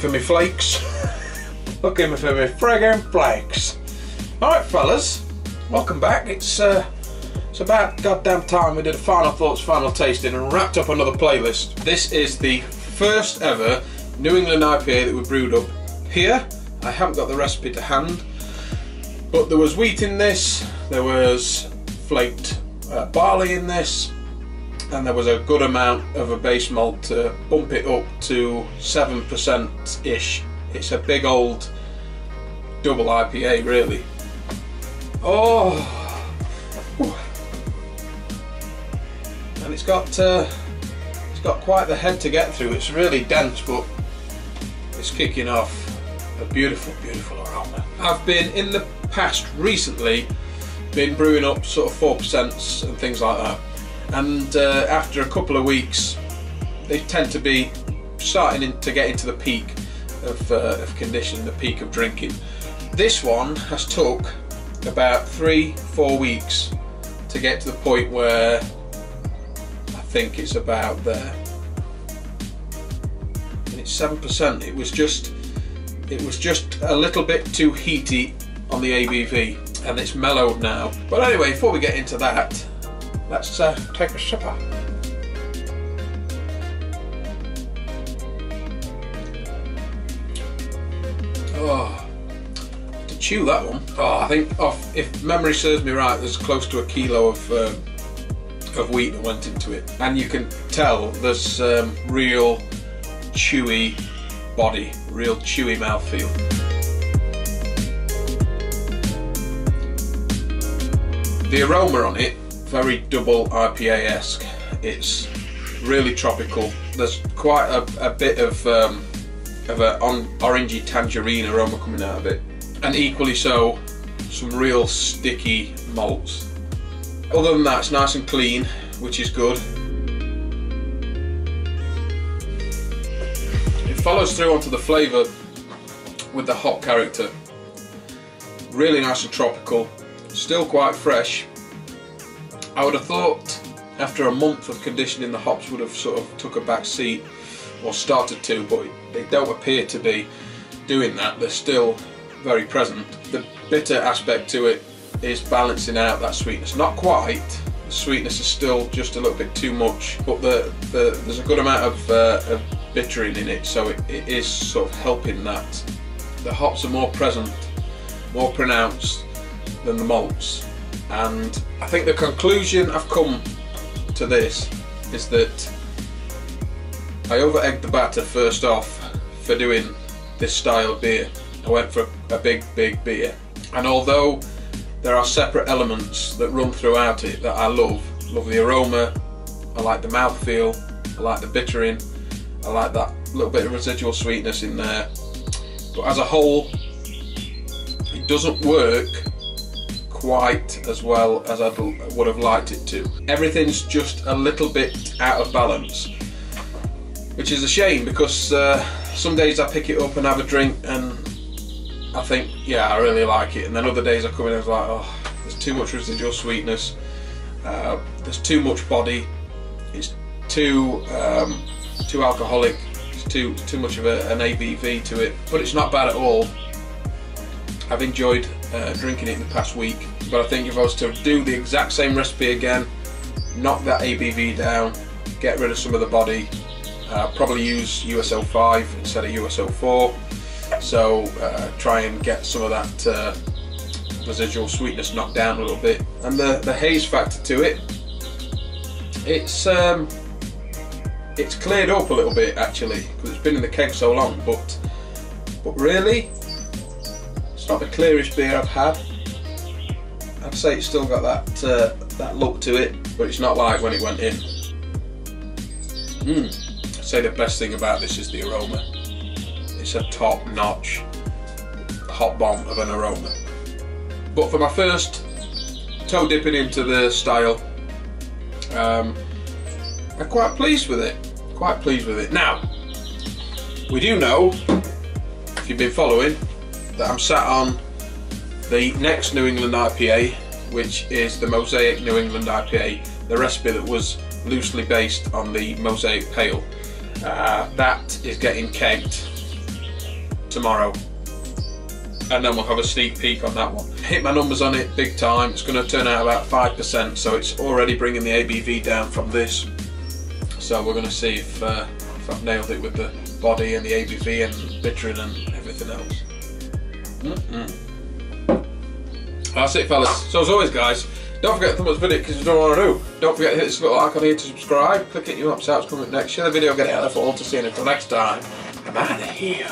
for me flakes. Looking for me friggin' flakes. Alright fellas, welcome back. It's about goddamn time we did a final thoughts, final tasting and wrapped up another playlist. This is the first ever New England IPA that we brewed up here. I haven't got the recipe to hand, but there was wheat in this, there was flaked barley in this, and there was a good amount of a base malt to bump it up to 7%-ish. It's a big old double IPA really. Oh, and it's got quite the head to get through. It's really dense, but it's kicking off a beautiful, beautiful aroma. I've been in the past recently been brewing up sort of 4% and things like that, and after a couple of weeks they tend to be starting to get into the peak of condition, the peak of drinking. This one has took about 3-4 weeks to get to the point where I think it's about there, and it's 7%. It was just a little bit too heaty on the ABV, and it's mellowed now. But anyway, before we get into that, let's take a sipper. Oh, to chew that one. Oh, I think if memory serves me right, there's close to 1 kilo of wheat that went into it, and you can tell there's real chewy body, real chewy mouthfeel. The aroma on it, very double IPA-esque. It's really tropical. There's quite a bit of an orangey tangerine aroma coming out of it, and equally so some real sticky malts. Other than that, it's nice and clean, which is good. It follows through onto the flavour with the hop character. Really nice and tropical, still quite fresh. I would have thought after a month of conditioning the hops would have sort of took a back seat, or started to, but they don't appear to be doing that. They're still very present. The bitter aspect to it is balancing out that sweetness. Not quite, the sweetness is still just a little bit too much, but there's a good amount of bittering in it, so it is sort of helping that. The hops are more present, more pronounced than the malts, and I think the conclusion I've come to this is that I over-egged the batter first off for doing this style of beer. I went for a big beer, and although there are separate elements that run throughout it that I love the aroma, I like the mouthfeel, I like the bittering, I like that little bit of residual sweetness in there, but as a whole it doesn't work quite as well as I would have liked it to. Everything's just a little bit out of balance, which is a shame, because some days I pick it up and have a drink and I think, yeah, I really like it, and then other days I come in and I was like, oh, there's too much residual sweetness, there's too much body, it's too alcoholic, it's too much of an ABV to it, but it's not bad at all. I've enjoyed drinking it in the past week, but I think if I was to do the exact same recipe again, knock that ABV down, get rid of some of the body, probably use US-05 instead of US-04, so try and get some of that residual sweetness knocked down a little bit, and the haze factor to it, it's cleared up a little bit actually, because it's been in the keg so long, but really it's not the clearest beer I've had. I'd say it's still got that look to it, but it's not like when it went in. I'd say the best thing about this is the aroma. It's a top-notch hot bomb of an aroma. But for my first toe dipping into the style, I'm quite pleased with it. Quite pleased with it. Now, we do know, if you've been following, that I'm sat on the next New England IPA, which is the Mosaic New England IPA, the recipe that was loosely based on the Mosaic Pale. That is getting kegged tomorrow. And then we'll have a sneak peek on that one. Hit my numbers on it big time. It's going to turn out about 5%, so it's already bringing the ABV down from this. So we're going to see if I've nailed it with the body and the ABV and bittering and everything else. That's it, fellas. So as always, guys, don't forget to thumb up this video because you don't want to do. Don't forget to hit this little icon here to subscribe. Click it, you know what's coming up next. Share the video, get it out there for all to see. And until next time, I'm out of here.